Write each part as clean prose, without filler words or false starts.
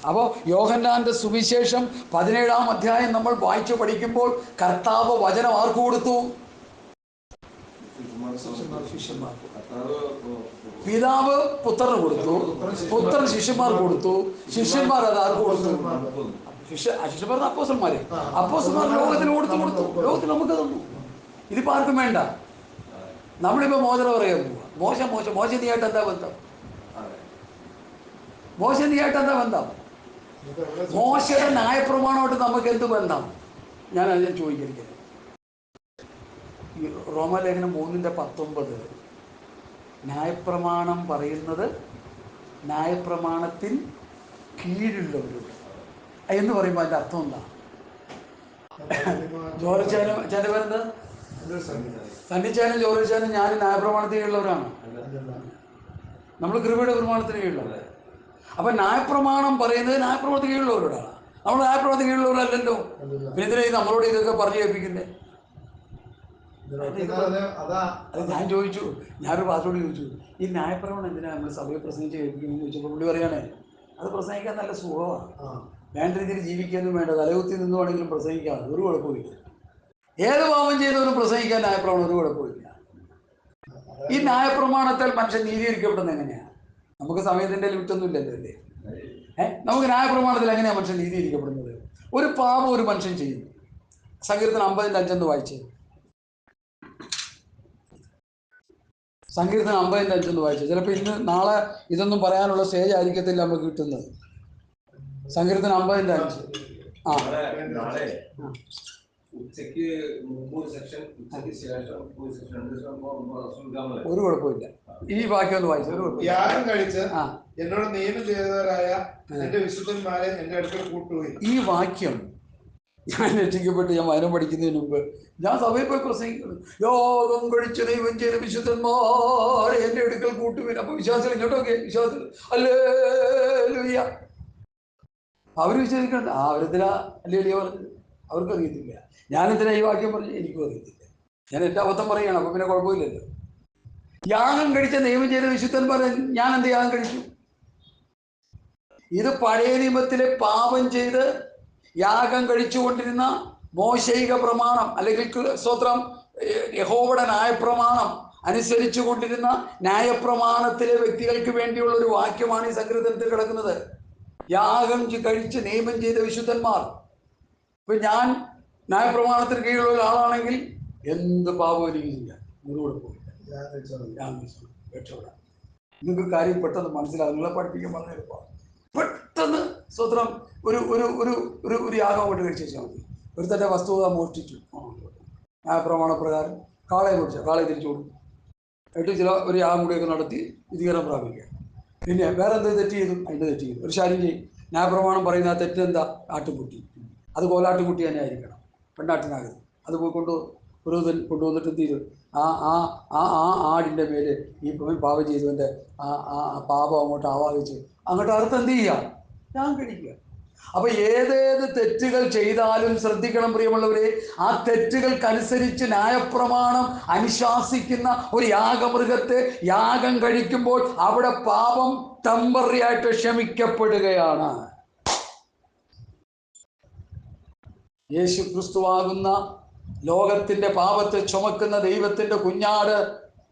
അപ്പോൾ യോഹന്നാന്റെ സുവിശേഷം 17-ാം അധ്യായം നമ്മൾ വായിച്ചു പഠിക്കുമ്പോൾ കർത്താവ് വചനം ആർക്ക് കൊടുത്തു? ശിഷ്യന്മാർക്ക്. പിതാവ് പുത്രന് കൊടുത്തു, പുത്രൻ ശിഷ്യന്മാർക്ക് കൊടുത്തു, ശിഷ്യന്മാർ അത് ആർക്ക് കൊടുത്തു? ശിഷ്യന്മാർ അപ്പോസ്തലന്മാര്. അപ്പോസ്തലന്മാർ ലോകത്തിന് കൊടുത്തു. ലോകത്തിൽ നമുക്ക് തന്നു. ഇതിപ്പോ ആർക്കും വേണ്ട. നമ്മളിപ്പോ മോചനം പറയാൻ പോവാ. മോശ നീയായിട്ട് എന്താ ബന്ധം? മോശയുടെ ന്യായപ്രമാണമായിട്ട് നമുക്ക് എന്ത് ബന്ധം? ഞാനത് ചോദിക്കുന്നത്. റോമാലേഖനം 3:19 ന്യായപ്രമാണം പറയുന്നത് ന്യായപ്രമാണത്തിൽ കീഴുള്ളവരോട് എന്ന് പറയുമ്പോൾ അതിൻ്റെ അർത്ഥം എന്താ? ജോർജാനും പേരെന്താ? സണ്ണിച്ചാനും ജോർജാനും ഞാൻ ന്യായപ്രമാണത്തിന് കീഴുള്ളവരാണ്. നമ്മൾ കൃപയുടെ പ്രമാണത്തിന് കീഴുള്ളവർ. അപ്പം ന്യായപ്രമാണം പറയുന്നത് ന്യായപ്രമാണത്തിന് കീഴുള്ളവരോടാണ്. നമ്മൾ ന്യായപ്രമാണത്തിന് കീഴുള്ളവരല്ലല്ലോ. പിന്നെ എന്തിനാ നമ്മളോട് ഇതൊക്കെ പറഞ്ഞു കേൾപ്പിക്കുന്നത്? അത് ഞാൻ ചോദിച്ചു. ഞാനൊരു പാസ്റ്ററോട് ചോദിച്ചു, ഈ ന്യായപ്രമാണം എന്തിനാണ് നമ്മൾ സഭയെ പ്രസംഗിച്ച് കേൾപ്പിക്കുന്നത് ചോദിച്ചപ്പോൾ പുള്ളി പറയാനേ, അത് പ്രസംഗിക്കാൻ നല്ല സുഖമാണ്, വേണ്ട രീതിയിൽ ജീവിക്കാനും വേണ്ട, തലകുത്തി നിന്നുവാണെങ്കിലും പ്രസംഗിക്കാം, ഒരു കുഴപ്പമില്ല. ഏത് പാപം ചെയ്തവരും പ്രസംഗിക്കാൻ ന്യായപ്രമാണം ഒരു കുഴപ്പമില്ല. ഈ ന്യായപ്രമാണത്താൽ മനുഷ്യൻ നീതീകരിക്കപ്പെടുന്നത് എങ്ങനെയാണ്? നമുക്ക് സമയത്തിൻ്റെ ലിമിറ്റൊന്നും ഇല്ലല്ലോ അല്ലേ? നമുക്ക് ന്യായപ്രമാണത്തിൽ എങ്ങനെയാണ് മനുഷ്യൻ നീതീകരിക്കപ്പെടുന്നത്? ഒരു പാപം ഒരു മനുഷ്യൻ ചെയ്യുന്നു. സങ്കീർത്തനം 50:5 വായിച്ചേ. സങ്കീർത്തനം 50:5 വായിച്ചു. ചിലപ്പോൾ ഇന്ന് നാളെ ഇതൊന്നും പറയാനുള്ള സ്റ്റേജ് ആയിരിക്കത്തില്ല നമുക്ക് കിട്ടുന്നത്. സങ്കീർത്തനം 50:5. ഒരു കുഴപ്പമില്ല. ഈ വാക്യം ഒന്ന് വായിച്ചു. യാഗം കഴിച്ച് എന്നോട് നിയമം ചെയ്തവരായ എന്റെ വിശുദ്ധന്മാരെ എന്റെ അടുക്കൽ കൂട്ടുകയും. ഈ വാക്യം ഞാൻ രക്ഷിക്കപ്പെട്ട് ഞാൻ വചനം പഠിക്കുന്നതിന് മുമ്പ് ഞാൻ സഭയിൽ പോയി പ്രസംഗിക്കുന്നു. യോഗം കഴിച്ച് ദൈവം ചെയ്ത വിശുദ്ധന്മാരെ എൻ്റെ അടുക്കൽ കൂട്ടുവിൻ. അപ്പൊ വിശ്വാസികൾ ഇങ്ങോട്ടൊക്കെ വിശ്വാസികൾ ഹല്ലേലൂയ അവർ വിശ്വസിക്കണ്ട. അവരെന്തിനാ ഹല്ലേലൂയ പറഞ്ഞത്? അവർക്കറിയത്തില്ല. ഞാനെന്തിനാ ഈ വാക്യം പറഞ്ഞു? എനിക്കും അറിയത്തില്ല. ഞാൻ എൻ്റെ അബദ്ധം പറയുകയാണ്. അപ്പൊ പിന്നെ കുഴപ്പമില്ലല്ലോ. യാഗം കഴിച്ച ദൈവം ചെയ്ത വിശുദ്ധന്മാരെ ഞാൻ എന്ത് യാഗം കഴിച്ചു? ഇത് പഴയ നിയമത്തിലെ പാപം ചെയ്ത് യാഗം കഴിച്ചുകൊണ്ടിരുന്ന മോശൈക പ്രമാണം അല്ലെങ്കിൽ സ്തോത്രം യഹോവയുടെ ന്യായപ്രമാണം അനുസരിച്ചു കൊണ്ടിരുന്ന ന്യായപ്രമാണത്തിലെ വ്യക്തികൾക്ക് വേണ്ടിയുള്ള ഒരു വാക്യമാണ് ഈ സങ്കീർത്തനത്തിൽ കിടക്കുന്നത്. യാഗം കഴിച്ച് നിയമം ചെയ്ത വിശുദ്ധന്മാർ. ഇപ്പൊ ഞാൻ ന്യായപ്രമാണത്തിന് കീഴിലുള്ള ഒരാളാണെങ്കിൽ എന്ത് പാപം എനിക്കില്ല, മുഴുവൻ പോയില്ല, രക്ഷപ്പെടാം. നിങ്ങൾക്ക് കാര്യം പെട്ടെന്ന് മനസ്സിലാകും. നിങ്ങളെ പഠിപ്പിക്കാൻ വളരെ എളുപ്പമാണ്. പെട്ടെന്ന് സ്വത്രം ഒരു ഒരു ഒരു ഒരു ഒരു യാഗം കൊണ്ട് കഴിച്ചു വെച്ചാൽ മതി. ഒരു തന്നെ വസ്തുത മോഷ്ടിച്ചു, ന്യായപ്രമാണപ്രകാരം കാളയെ മോഷിച്ചു, കാളയെ തിരിച്ചു കൊടുക്കും. എന്നിട്ട് ചില ഒരു യാഗം കൂടിയൊക്കെ നടത്തി വിധികരണം പ്രാപിക്കുക. പിന്നെ വേറെ എന്ത് തെറ്റ് ചെയ്തു? അതിൻ്റെ തെറ്റ് ചെയ്തു. ഒരു ശാരീരം ചെയ്യും. ന്യായപ്രമാണം പറയുന്ന ആ തെറ്റെന്താ? ആട്ടുകുട്ടി. അത് കോലാട്ടുകുട്ടി തന്നെ ആയിരിക്കണം, പെണ്ണാട്ടിനാകരുത്. അത് പോയി പുരോഹിതൻ കൊണ്ടുവന്നിട്ട് തീരും. ആ ആ ആ ആ ആടിൻ്റെ മേലെ ഈ പാപം ചെയ്തവൻ്റെ ആ പാപം അങ്ങോട്ട് ആവാഹിച്ച് അങ്ങോട്ട് അർത്ഥം എന്ത് ചെയ്യുക? ഞാൻ കഴിക്കുക. അപ്പൊ ഏതേത് തെറ്റുകൾ ചെയ്താലും ശ്രദ്ധിക്കണം പ്രിയമുള്ളവരെ, ആ തെറ്റുകൾക്കനുസരിച്ച് ന്യായപ്രമാണം അനുശാസിക്കുന്ന ഒരു യാഗമൃഗത്തെ യാഗം കഴിക്കുമ്പോൾ അവിടെ പാപം ടെമ്പററി ആയിട്ട് ക്ഷമിക്കപ്പെടുകയാണ്. യേശു ക്രിസ്തുവാകുന്ന ലോകത്തിന്റെ പാപത്തെ ചുമക്കുന്ന ദൈവത്തിന്റെ കുഞ്ഞാട്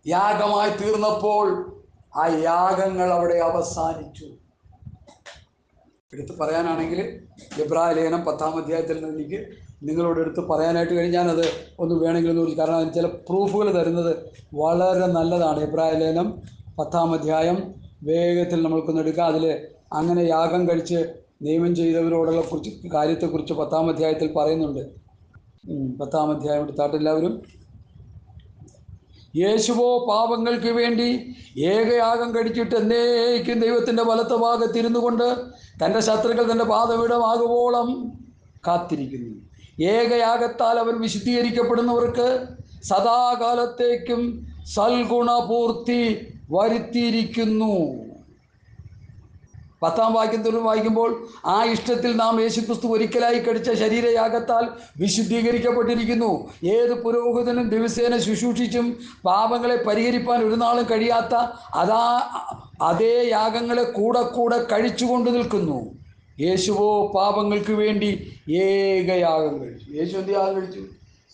യാഗമായി തീർന്നപ്പോൾ ആ യാഗങ്ങൾ അവിടെ അവസാനിച്ചു. എടുത്ത് പറയാനാണെങ്കിൽ എബ്രായ ലേഖനം 10-ാം അധ്യായത്തിൽ നിന്ന് എനിക്ക് നിങ്ങളോട് എടുത്ത് പറയാനായിട്ട് കഴിഞ്ഞാൽ അത് ഒന്ന് വേണമെങ്കിലും ചോദിച്ചു. കാരണം അതിന് ചില പ്രൂഫുകൾ തരുന്നത് വളരെ നല്ലതാണ്. എബ്രായ ലേഖനം 10-ാം അധ്യായം വേഗത്തിൽ നമ്മൾക്കൊന്ന് എടുക്കാം. അതിൽ അങ്ങനെ യാഗം കഴിച്ച് നിയമം ചെയ്തവരോടുള്ള കാര്യത്തെക്കുറിച്ച് 10-ാം അധ്യായത്തിൽ പറയുന്നുണ്ട്. 10-ാം അധ്യായം എടുത്താട്ടെല്ലാവരും. യേശുവോ പാപങ്ങൾക്ക് വേണ്ടി ഏകയാഗം കഴിച്ചിട്ട് എന്നേക്കും ദൈവത്തിൻ്റെ വലത്ത ഭാഗത്തിരുന്നു കൊണ്ട് തൻ്റെ ശത്രുക്കൾ തൻ്റെ പാദപീഠമാകുവോളം കാത്തിരിക്കുന്നു. ഏകയാഗത്താൽ അവൻ വിശുദ്ധീകരിക്കപ്പെടുന്നവർക്ക് സദാകാലത്തേക്കും സൽഗുണപൂർത്തി വരുത്തിയിരിക്കുന്നു. 10-ാം വാക്യത്തിലും വായിക്കുമ്പോൾ ആ ഇഷ്ടത്തിൽ നാം യേശുക്രിസ്തു ഒരിക്കലായി കഴിച്ച ശരീരയാഗത്താൽ വിശുദ്ധീകരിക്കപ്പെട്ടിരിക്കുന്നു. ഏത് പുരോഹിതനും ദിവസേന ശുശ്രൂഷിച്ചും പാപങ്ങളെ പരിഹരിപ്പാൻ ഒരു നാളും കഴിയാത്ത അതേ യാഗങ്ങളെ കൂടെ കഴിച്ചുകൊണ്ട് നിൽക്കുന്നു. യേശുവോ പാപങ്ങൾക്ക് വേണ്ടി ഏകയാഗം കഴിച്ചു. യേശു എന്ത് യാഗം കഴിച്ചു?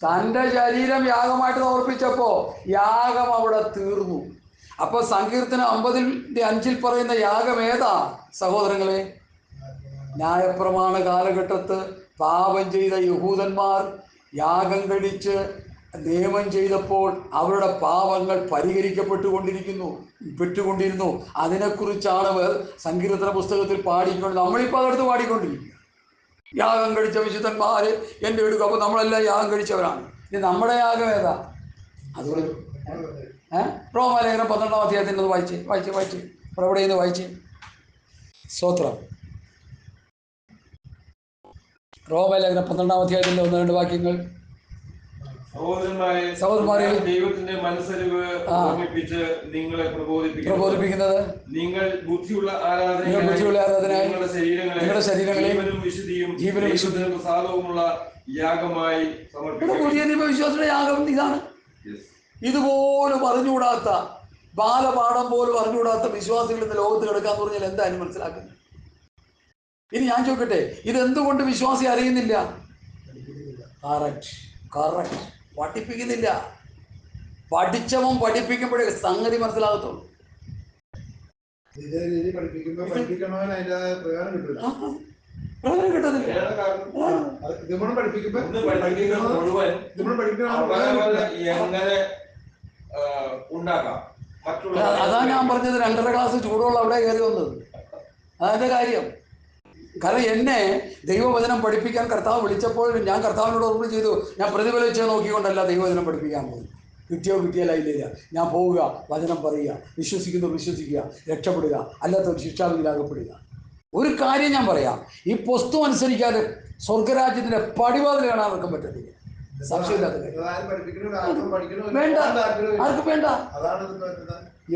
തൻ്റെ ശരീരം യാഗമായിട്ട് സമർപ്പിച്ചപ്പോൾ യാഗം അവിടെ തീർന്നു. അപ്പോൾ സങ്കീർത്തനം 50:5 പറയുന്ന യാഗം ഏതാ സഹോദരങ്ങളെ? ന്യായപ്രമാണ കാലഘട്ടത്ത് പാപം ചെയ്ത യഹൂദന്മാർ യാഗം കഴിച്ച് നിയമം ചെയ്തപ്പോൾ അവരുടെ പാപങ്ങൾ പെട്ടുകൊണ്ടിരുന്നു. അതിനെക്കുറിച്ചാണ് സങ്കീർത്തന പുസ്തകത്തിൽ പാടിക്കൊണ്ട് നമ്മളിപ്പോൾ അതെടുത്ത് പാടിക്കൊണ്ടിരിക്കുക. യാഗം കഴിച്ച വിശുദ്ധന്മാർ എൻ്റെ എടുക്കും. അപ്പോൾ നമ്മളെല്ലാം യാഗം കഴിച്ചവരാണ്. ഇനി നമ്മുടെ യാഗം ഏതാ? അതുകൊണ്ട് റോമാലേഖനം 12-ാം അധ്യായത്തിൽ ഒന്ന് വായിച്ച് എവിടെയെന്ന് വായിച്ച്. സ്തോത്രം. റോമാലേഖനം 12-ാം അധ്യായത്തിൻ്റെ 1-2 വാക്യങ്ങൾ. സഹോദരന്മാരെ, ദൈവത്തിന്റെ മനസ്സരിവ് ഓർമ്മിപ്പിച്ച് നിങ്ങളെ പ്രബോധിപ്പിക്കുന്നത് നിങ്ങൾ ബുദ്ധിയുള്ള ആരാധന നിങ്ങളുടെ ശരീരങ്ങളെ ജീവനും വിശുദ്ധിയും പ്രസാദവുമുള്ള യാഗമായി സമർപ്പിക്കുക. പുതിയ നിയമവിശ്വാസിയുടെ യാഗം ഇതാണ്. ഇതുപോലും അറിഞ്ഞുകൂടാത്ത, ബാലപാഠം പോലും അറിഞ്ഞുകൂടാത്ത വിശ്വാസികൾ ഇന്ന് ലോകത്ത് കിടക്കാന്ന് പറഞ്ഞാൽ എന്തായാലും മനസ്സിലാക്കുന്നത്. ഇനി ഞാൻ ചോദിക്കട്ടെ, ഇതെന്തുകൊണ്ട് വിശ്വാസി അറിയുന്നില്ല? കറക്റ്റ് പഠിപ്പിക്കുന്നില്ല. പഠിച്ചവൻ പഠിപ്പിക്കുമ്പോഴേ സംഗതി മനസ്സിലാകത്തുള്ളൂ. പ്രയോജനം കിട്ടുന്നില്ല. അതാ ഞാൻ പറഞ്ഞത് 2.5 ഗ്ലാസ് ചൂടുവെള്ളം അവിടെ കയറി വന്നത്. അതിൻ്റെ കാര്യം. കാരണം എന്നെ ദൈവവചനം പഠിപ്പിക്കാൻ കർത്താവ് വിളിച്ചപ്പോൾ ഞാൻ കർത്താവിനോട് ഉറപ്പ് ചെയ്തു, ഞാൻ പ്രതിഫലിച്ച് നോക്കിക്കൊണ്ടല്ല ദൈവവചനം പഠിപ്പിക്കാൻ പോകും. കിട്ടിയില്ല, ഞാൻ പോവുക, വചനം പറയുക, വിശ്വസിക്കുക, രക്ഷപ്പെടുക, അല്ലാത്ത ശിക്ഷാവിധിയിലാകപ്പെടുക. ഒരു കാര്യം ഞാൻ പറയാം, ഈ പുസ്തകം അനുസരിക്കാതെ സ്വർഗരാജ്യത്തിന്റെ പടിവാതിൽ കാണാൻ വെക്കാൻ പറ്റത്തില്ല. സംശയമില്ലാത്ത വേണ്ട, ആർക്കും വേണ്ട.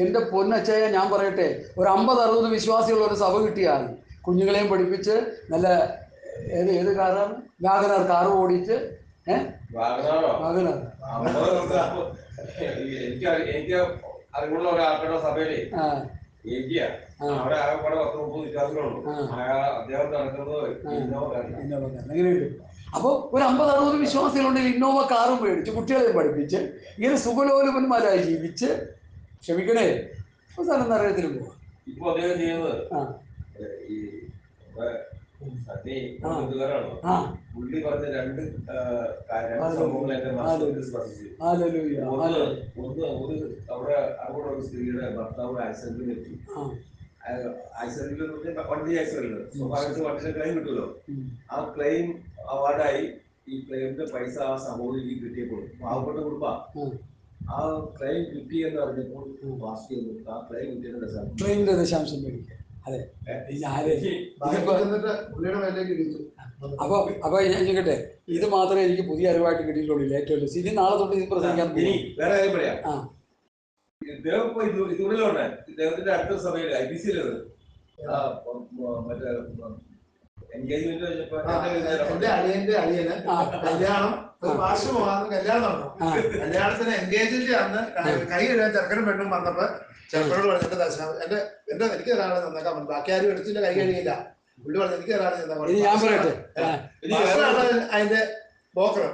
എൻ്റെ പൊന്നച്ചയ ഞാൻ പറയട്ടെ, ഒരു 50-60 വിശ്വാസികളുള്ള ഒരു സഭ കിട്ടിയാൽ കുഞ്ഞുങ്ങളെയും പഠിപ്പിച്ച് നല്ല ഏത് കാറാണ് വാഗനാർ കാറ് ഓടിച്ച് വാഗനാർ എനിക്ക് അറിവുള്ള ഒരാളുടെ സഭയിലേ അവിടെ ആകെപ്പാടെ 10-30 വിശ്വാസികളുള്ളൂ. അദ്ദേഹം നടക്കുന്നത്. അപ്പോൾ ഒരു 50-60 വിശ്വാസികളുണ്ടെങ്കിൽ ഇന്നോവ കാറും മേടിച്ച് കുട്ടികളെയും പഠിപ്പിച്ച് ഇങ്ങനെ സുഖലോലുപന്മാരായി ജീവിച്ച്, ക്ഷമിക്കണേ, അവസാനം നരകത്തിലും പോവാം. ഇപ്പൊ അദ്ദേഹം ചെയ്യുന്നത് പുള്ളി പറഞ്ഞ 2 സംഭവങ്ങൾ എന്റെ മനസ്സിൽ സ്പർശിച്ചു. അവിടെ ഒരു സ്ത്രീയുടെ ഭർത്താവ് ആക്സിഡന്റിൽ എത്തി. ആക്സിഡന്റിൽ വണ്ടി ആക്സിഡന്റ് സ്വാഭാവിക വണ്ടിയുടെ ക്ലെയിം കിട്ടുമല്ലോ. ആ ക്ലെയിം അവാർഡായി ഈ ക്ലെയിമിന്റെ പൈസ ആ സഹോദരിക്ക് കിട്ടിയപ്പോൾ, പാവപ്പെട്ട കുടുംബ ആ ക്ലെയിം കിട്ടി എന്ന് അറിഞ്ഞപ്പോൾ പാസ് ചെയ്തു. ആ ക്ലെയിം കിട്ടിയതിന്റെ ദശാംശം അതെ. അപ്പൊ ഞാൻ ചോദിക്കട്ടെ, ഇത് മാത്രമേ എനിക്ക് പുതിയ അറിവായിട്ട് കിട്ടിയിട്ടുള്ളൂ. ഏറ്റവും ഇനി നാളെ തൊട്ട് ഇത് പ്രസംഗിക്കാൻ വേറെ കാര്യം പറയാം. ഇദ്ദേഹത്തിന്റെ അടുത്ത സഭയിൽ IBC-യിലത് മറ്റേ എൻഗേജ്മെന്റ് കഴിഞ്ഞപ്പോ എന്റെ അളിയന് കല്യാണം കല്യാണത്തിന് എൻഗേജ്മെന്റ് അന്ന് കൈ കഴുകാൻ ചെറുക്കനും പെണ്ണും വന്നപ്പോ ചെറുക്കനോട് പറഞ്ഞു എന്റെ ദർശനം എനിക്ക് ഒരാളെ നന്നാക്കാൻ പറ്റും, ബാക്കി ആരും എടുത്തില്ല, കൈ കഴിയില്ല. പുള്ളി പറഞ്ഞു എനിക്ക് ഒരാളെ അതിന്റെ ബ്രോക്കർ.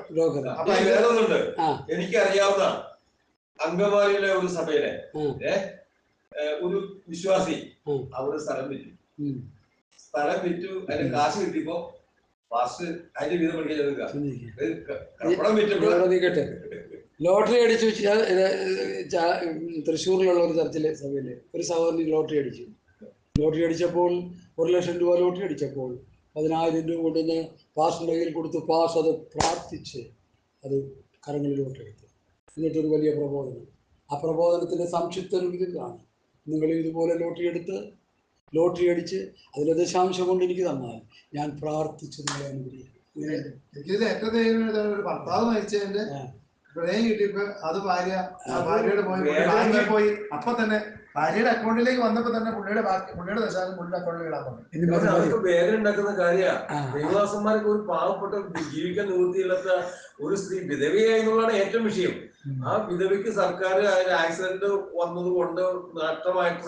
അപ്പൊ വേറൊന്നുണ്ട്, എനിക്കറിയാവുന്ന അങ്കമാലിയിലെ ഒരു സഭയിലെ ഒരു വിശ്വാസി അവിടെ സ്ഥലം വിറ്റു. അതിന്റെ കാശ് കിട്ടിയപ്പോ ഫാസ്റ്റ് അതിന്റെ വീതം പഠിക്കാൻ ലോട്ടറി അടിച്ചു. തൃശ്ശൂരിലുള്ള ഒരു ചർച്ചിലെ സഭയില് ഒരു സഹോദരന് ലോട്ടറി അടിച്ചപ്പോൾ 1 ലക്ഷം രൂപ ലോട്ടറി അടിച്ചപ്പോൾ 10,000 രൂപ കൊണ്ടുവന്ന് പാസ്റ്ററിന്റെ കയ്യിൽ കൊടുത്തു. പാസ് അത് പ്രാർത്ഥിച്ച് അത് കരങ്ങളിലോട്ട് എടുത്തു. എന്നിട്ടൊരു വലിയ പ്രബോധനം. ആ പ്രബോധനത്തിന്റെ സംക്ഷിപ്ത ഇതാണ്: നിങ്ങൾ ഇതുപോലെ ലോട്ടറി അടിച്ച് അതിലെ ദശാംശം കൊണ്ട് എനിക്ക് തന്നാൽ ഞാൻ പ്രാർത്ഥിച്ചു നിങ്ങളെ അനുഗ്രഹിക്കും. എനിക്കിത് ഏറ്റവും ഭർത്താവ് മരിച്ചതിന്റെ പ്രളയം കിട്ടിയപ്പോ അത് ഭാര്യയുടെ പോയി അപ്പൊ തന്നെ ഭാര്യയുടെ അക്കൗണ്ടിലേക്ക് വന്നപ്പോ തന്നെ പുള്ളിയുടെ ദശാംശം പുള്ളിയുടെ അക്കൗണ്ടിൽ ഇടാൻ പറഞ്ഞു. വേദന ഉണ്ടാക്കുന്ന കാര്യമാണ്. ദേവദാസന്മാർക്ക് ഒരു പാവപ്പെട്ട ജീവിക്കാൻ നിവൃത്തിയില്ലാത്ത ഒരു സ്ത്രീ വിധവയായി എന്നുള്ളതാണ് ഏറ്റവും വിഷയം. ആ വിധവയ്ക്ക് സർക്കാർ അതിന് ആക്സിഡന്റ് വന്നത് കൊണ്ട് നഷ്ടമായിട്ട്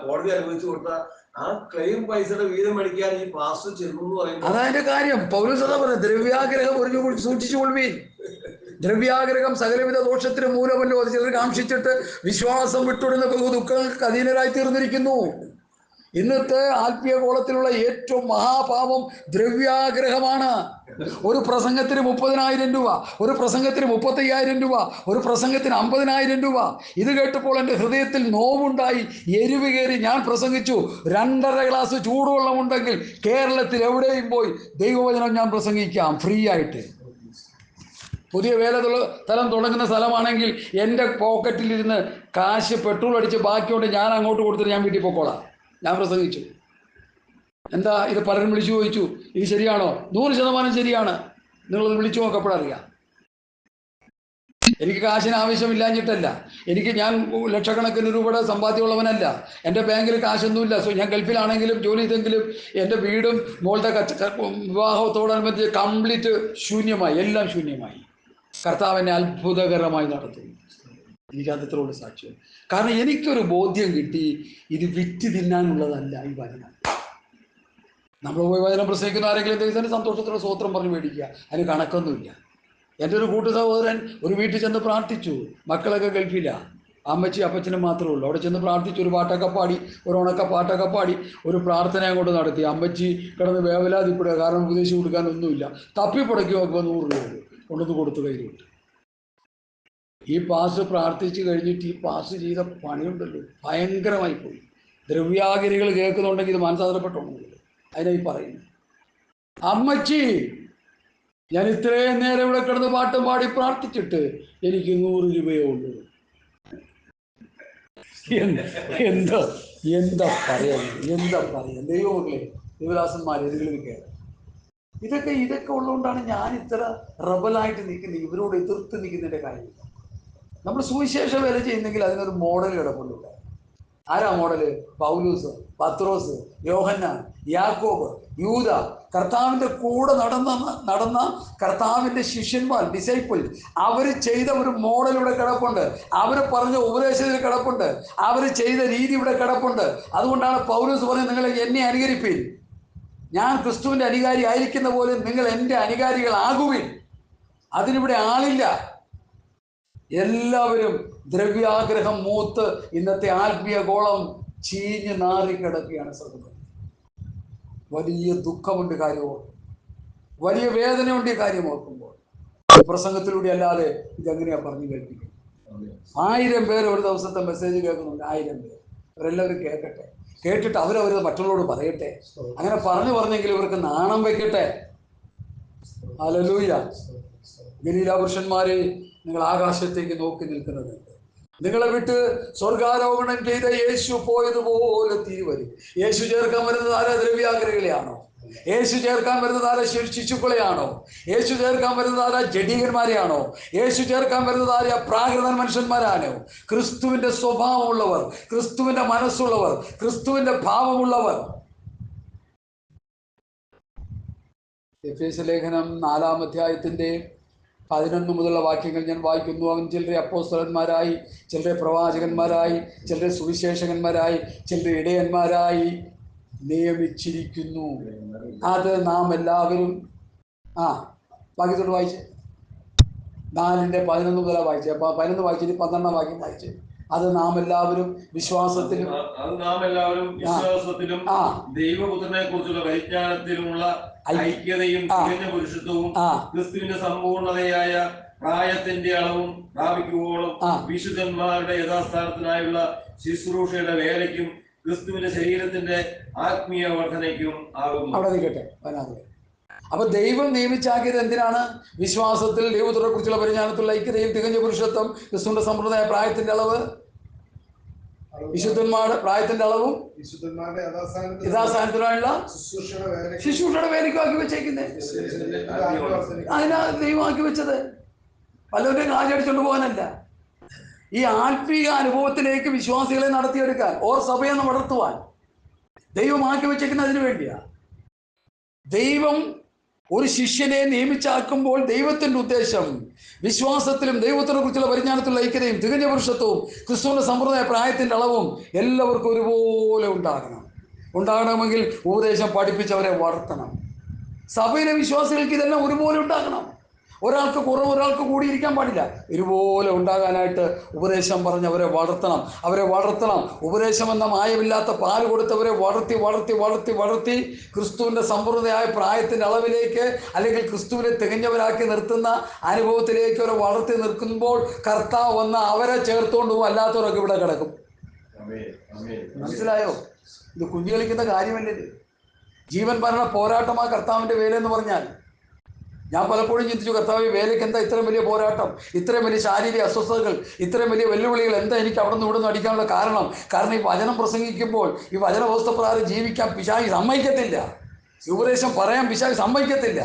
കോടതി അനുവദിച്ചു കൊടുത്ത ആ ക്ലെയിം പൈസയുടെ വീതം മേടിക്കാൻ ഈ പാസ്റ്റർ ചെന്നു എന്ന് പറയുന്നത്. അതതിന്റെ കാര്യം. പൗലോസ് അതാ പറയുന്നത്, ദ്രവ്യാഗ്രഹം ഒരു സൂക്ഷിച്ചുകൊള്ളുവീൻ. ദ്രവ്യാഗ്രഹം സകലവിധ ദോഷത്തിന് മൂലമല്ലോ. അത് ചിലർ കാക്ഷിച്ചിട്ട് വിശ്വാസം വിട്ടുവിടുന്ന ദുഃഖങ്ങൾക്ക് അധീനരായി തീർന്നിരിക്കുന്നു. ഇന്നത്തെ ആത്മീയ കോളത്തിലുള്ള ഏറ്റവും മഹാപാപം ദ്രവ്യാഗ്രഹമാണ്. ഒരു പ്രസംഗത്തിന് 30,000 രൂപ, ഒരു പ്രസംഗത്തിന് 35,000 രൂപ, ഒരു പ്രസംഗത്തിന് 50,000 രൂപ. ഇത് കേട്ടപ്പോൾ എൻ്റെ ഹൃദയത്തിൽ നോവുണ്ടായി, എരിവ് കയറി. ഞാൻ പ്രസംഗിച്ചു, 2.5 ഗ്ലാസ് ചൂടുവെള്ളമുണ്ടെങ്കിൽ കേരളത്തിൽ എവിടെയും പോയി ദൈവവചനം ഞാൻ പ്രസംഗിക്കാം ഫ്രീ ആയിട്ട്. പുതിയ സ്ഥലം തുടങ്ങുന്ന സ്ഥലമാണെങ്കിൽ എൻ്റെ പോക്കറ്റിലിരുന്ന് കാശ് പെട്രോൾ അടിച്ച് ബാക്കിയോണ്ട് ഞാൻ അങ്ങോട്ട് കൊടുത്തിട്ട് ഞാൻ വീട്ടിൽ പോയിക്കോളാം. ഞാൻ പ്രസംഗിച്ചു. എന്താ ഇത്? പലരും വിളിച്ചു ചോദിച്ചു, ഇത് ശരിയാണോ? 100% ശരിയാണ്. നിങ്ങളത് വിളിച്ചു നോക്കപ്പോഴറിയാം. എനിക്ക് കാശിന് ആവശ്യമില്ലാഞ്ഞിട്ടല്ല. ഞാൻ ലക്ഷക്കണക്കിന് രൂപയുടെ സമ്പാദ്യമുള്ളവനല്ല. എൻ്റെ ബാങ്കിൽ കാശൊന്നുമില്ല. ഞാൻ ഗൾഫിലാണെങ്കിലും ജോലി ചെയ്തെങ്കിലും എൻ്റെ വീടും മോളുടെ വിവാഹത്തോടനുബന്ധിച്ച് കംപ്ലീറ്റ് ശൂന്യമായി, എല്ലാം ശൂന്യമായി. കർത്താവിനെ അത്ഭുതകരമായി നടത്തുന്നു. എനിക്കതിനോട് സാക്ഷ്യം. കാരണം എനിക്കൊരു ബോധ്യം കിട്ടി, ഇത് വിറ്റ് തിന്നാനുള്ളതല്ല ഈ വചനം. നമ്മൾ പോയി വചനം പ്രസംഗിക്കുന്ന ആരെങ്കിലും ദൈവത്തിന് സന്തോഷത്തോടെ സ്വോത്രം പറഞ്ഞ് മേടിക്കുക, അതിന് കണക്കൊന്നുമില്ല. എൻ്റെ ഒരു കൂട്ടു സഹോദരൻ ഒരു വീട്ടിൽ ചെന്ന് പ്രാർത്ഥിച്ചു. മക്കളൊക്കെ ഗൾഫിലാണ്, അമ്മച്ചി അപ്പച്ചനും മാത്രമേ ഉള്ളൂ. അവിടെ ചെന്ന് പ്രാർത്ഥിച്ചു, ഒരു പാട്ടൊക്കെ പാടി, ഒരു പാട്ടൊക്കെ പാടി ഒരു പ്രാർത്ഥന അങ്ങോട്ട് നടത്തി. അമ്മച്ചി കിടന്ന് വേവലാതിപ്പെടുക, കാരണം ഉപദേശിച്ച് കൊടുക്കാനൊന്നുമില്ല. തപ്പിപ്പടക്കി നോക്കുമ്പോൾ 100 രൂപ കൊണ്ടുവന്ന് കൊടുത്തു കയ്യിലോട്ട്. ഈ പാസ് പ്രാർത്ഥിച്ച് കഴിഞ്ഞിട്ട് ഈ പാസ് ചെയ്ത പണിയുണ്ടല്ലോ, ഭയങ്കരമായി പോയി. ദ്രവ്യാഗിരികൾ കേൾക്കുന്നുണ്ടെങ്കിൽ ഇത് മനസ്സാന്തരപ്പെട്ടുണ്ടെങ്കിൽ അതിനായി പറയുന്നു. അമ്മച്ചി, ഞാൻ ഇത്രയും നേരം ഇവിടെ കിടന്ന് പാട്ടും പാടി പ്രാർത്ഥിച്ചിട്ട് എനിക്ക് 100 രൂപയേ ഉള്ളൂ. എന്താ പറയാ ദൈവമക്കളെ, ദൈവദാസന്മാർ എതിർകളിൽ കയറും. ഇതൊക്കെ ഉള്ളതുകൊണ്ടാണ് ഞാൻ ഇത്ര റബലായിട്ട് നിൽക്കുന്നത്, ഇവരോട് എതിർത്ത് നിൽക്കുന്നതിൻ്റെ കാര്യം. നമ്മൾ സുവിശേഷ വേല ചെയ്യുന്നെങ്കിൽ അതിനൊരു മോഡൽ കിടപ്പുണ്ട്. ആരാ മോഡല്? പൗലൂസ്, പത്രോസ്, യോഹന്നാൻ, യാക്കോബ്, യൂദ. കർത്താവിൻ്റെ കൂടെ നടന്ന കർത്താവിൻ്റെ ശിഷ്യന്മാർ, ഡിസൈപ്പിൾ. അവർ ചെയ്ത ഒരു മോഡൽ ഇവിടെ കിടപ്പുണ്ട്. അവർ പറഞ്ഞ ഉപദേശത്തിൽ കിടപ്പുണ്ട്. അവർ ചെയ്ത രീതി ഇവിടെ കിടപ്പുണ്ട്. അതുകൊണ്ടാണ് പൗലൂസ് പറഞ്ഞത്, നിങ്ങൾ എന്നെ അനുകരിപ്പീൻ, ഞാൻ ക്രിസ്തുവിൻ്റെ അനുകാരി ആയിരിക്കുന്ന പോലെ നിങ്ങൾ എൻ്റെ അനുകാരികളാകുവിൻ. അതിനിവിടെ ആളില്ല. എല്ലാവരും ദ്രവ്യാഗ്രഹം മൂത്ത് ഇന്നത്തെ ആത്മീയ ഗോളം ചീഞ്ഞ് നാറിക്കിടക്കുകയാണ്. സർവ്വം വലിയ ദുഃഖമുണ്ട് കാര്യമോ, വലിയ വേദനയുണ്ട് ഈ കാര്യം ഓർക്കുമ്പോൾ. പ്രസംഗത്തിലൂടെ അല്ലാതെ ഇതെങ്ങനെയാ പറഞ്ഞു കേൾപ്പിക്കും? 1000 പേര് ഒരു ദിവസത്തെ മെസ്സേജ് കേൾക്കുന്നുണ്ട്. 1000 പേര്. അവരെല്ലാവരും കേൾക്കട്ടെ, കേട്ടിട്ട് അവരവരത് മറ്റുള്ളവരോട് പറയട്ടെ. അങ്ങനെ പറഞ്ഞെങ്കിൽ ഇവർക്ക് നാണം വെക്കട്ടെ. ഹല്ലേലൂയ. ഗലീല പുരുഷന്മാരെ, നിങ്ങൾ ആകാശത്തേക്ക് നോക്കി നിൽക്കുന്നത്, നിങ്ങളെ വിട്ട് സ്വർഗാരോഹണം ചെയ്ത യേശു പോയതുപോലെ തിരുവരും. യേശു ചേർക്കാൻ വരുന്നത് ആരാ? ദ്രവ്യാഗ്രഹികളെയാണോ? യേശു ചേർക്കാൻ വരുന്നത് ആരാ? ശിശുക്കളെയാണോ? യേശു ചേർക്കാൻ വരുന്നത് ആരാ? ജഡീകന്മാരെയാണോ? യേശു ചേർക്കാൻ വരുന്നത് ആരാ? പ്രാകൃത മനുഷ്യന്മാരാണോ? ക്രിസ്തുവിന്റെ സ്വഭാവമുള്ളവർ, ക്രിസ്തുവിന്റെ മനസ്സുള്ളവർ, ക്രിസ്തുവിന്റെ ഭാവമുള്ളവർ. എഫേസ്യ ലേഖനം 4-ാം അധ്യായത്തിന്റെ 11 മുതലുള്ള വാക്യങ്ങൾ ഞാൻ വായിക്കുന്നു. അവൻ ചിലരെ അപ്പോസ്തലന്മാരായി, ചിലരെ പ്രവാചകന്മാരായി, ചിലരെ സുവിശേഷകന്മാരായി, ചിലരെ ഇടയന്മാരായി നിയമിച്ചിരിക്കുന്നു. അത് നാം എല്ലാവരും വാക്യത്തോട് വായിച്ച് 4:11 മുതലാണ് വായിച്ചത്. 11 വായിച്ചിട്ട് 12-ാം വാക്യം വായിച്ച്. അത് നാം എല്ലാവരും വിശ്വാസത്തിലും ദൈവപുത്രനെ കുറിച്ചുള്ള പരിജ്ഞാനത്തിലുമുള്ള ഐക്യതയും തികഞ്ഞ പുരുഷത്വവും ക്രിസ്തുവിന്റെ സമ്പൂർണതയായ പ്രായത്തിന്റെ അളവും പ്രാപിക്കുവോളം വിശുദ്ധന്മാരുടെ യഥാസ്ഥാനത്തിനായുള്ള ശുശ്രൂഷയുടെ വേലയ്ക്കും ക്രിസ്തുവിന്റെ ശരീരത്തിന്റെ ആത്മീയ വർധനയ്ക്കും ആകുന്നു. അവിടെ നിൽക്കട്ടെ. അപ്പൊ ദൈവം നിയമിച്ചാക്കിയത് എന്തിനാണ്? വിശ്വാസത്തിൽ ദൈവത്തിനെ കുറിച്ചുള്ള പരിജ്ഞാനത്തിലുള്ള ഐക്യതയും തികഞ്ഞ പുരുഷത്വം, ക്രിസ്തുവിന്റെ സമ്പ്രദായ പ്രായത്തിന്റെ അളവ്, വിശുദ്ധന്മാരുടെ പ്രായത്തിന്റെ അളവും യഥാസ്ഥാനത്തിനുള്ള ശുശ്രൂഷയുടെ വേലയ്ക്കും ആക്കി വെച്ചേക്കുന്നത്. അതിനാ ദൈവം ആക്കി വെച്ചത്. പലവരുടെയും കാശടിച്ചുകൊണ്ട് പോകാനല്ല, ഈ ആത്മീയ അനുഭവത്തിലേക്ക് വിശ്വാസികളെ നടത്തിയെടുക്കാൻ, സഭയെ വളർത്തുവാൻ ദൈവം ആക്കി വെച്ചേക്കുന്നത് അതിനു വേണ്ടിയാ. ദൈവം ഒരു ശിഷ്യനെ നിയമിച്ചാക്കുമ്പോൾ ദൈവത്തിന്റെ ഉദ്ദേശം വിശ്വാസത്തിലും ദൈവത്തിനെ കുറിച്ചുള്ള പരിജ്ഞാനത്തിലുള്ള ഐക്യതയും തികഞ്ഞ പുരുഷത്വവും ക്രിസ്തുവിന്റെ സമ്പ്രദായ പ്രായത്തിന്റെ അളവും എല്ലാവർക്കും ഒരുപോലെ ഉണ്ടാകണം. ഉണ്ടാകണമെങ്കിൽ ഉപദേശം പഠിപ്പിച്ചവരെ വളർത്തണം. സഭയിലെ വിശ്വാസികൾക്ക് ഇതെല്ലാം ഒരുപോലെ ഉണ്ടാകണം. ഒരാൾക്ക് കുറവ് ഒരാൾക്ക് കൂടിയിരിക്കാൻ പാടില്ല. ഒരുപോലെ ഉണ്ടാകാനായിട്ട് ഉപദേശം പറഞ്ഞ് അവരെ വളർത്തണം. ഉപദേശം എന്ന മായമില്ലാത്ത പാൽ കൊടുത്തവരെ വളർത്തി ക്രിസ്തുവിൻ്റെ സമ്പൂർണ്ണതയായ പ്രായത്തിൻ്റെ അളവിലേക്ക്, അല്ലെങ്കിൽ ക്രിസ്തുവിനെ തികഞ്ഞവരാക്കി നിർത്തുന്ന അനുഭവത്തിലേക്ക് അവരെ വളർത്തി നിർത്തുമ്പോൾ കർത്താവ് വന്ന് അവരെ ചേർത്തുകൊണ്ട് പോകും. അല്ലാത്തവരൊക്കെ ഇവിടെ കിടക്കും. മനസ്സിലായോ? ഇത് കുഞ്ഞു കളിക്കുന്ന കാര്യമല്ലേ ഇത്. ജീവൻ മരണ പോരാട്ടമാ കർത്താവിൻ്റെ വേലയെന്ന് പറഞ്ഞാൽ. ഞാൻ പലപ്പോഴും ചിന്തിച്ചു, കർത്താവ് വേലയ്ക്ക് എന്താ ഇത്രയും വലിയ പോരാട്ടം, ഇത്രയും വലിയ ശാരീരിക അസ്വസ്ഥതകൾ, ഇത്രയും വലിയ വെല്ലുവിളികൾ, എന്താ എനിക്ക് അവിടെ നിന്ന് ഇവിടെ നിന്ന് അടിക്കാനുള്ള കാരണം ഈ വചനം പ്രസംഗിക്കുമ്പോൾ ഈ വചനവ്യവസ്ഥ പ്രകാരം ജീവിക്കാൻ പിശാച് സമ്മതിക്കത്തില്ല. ഉപദേശം പറയാൻ പിശാച് സമ്മതിക്കത്തില്ല.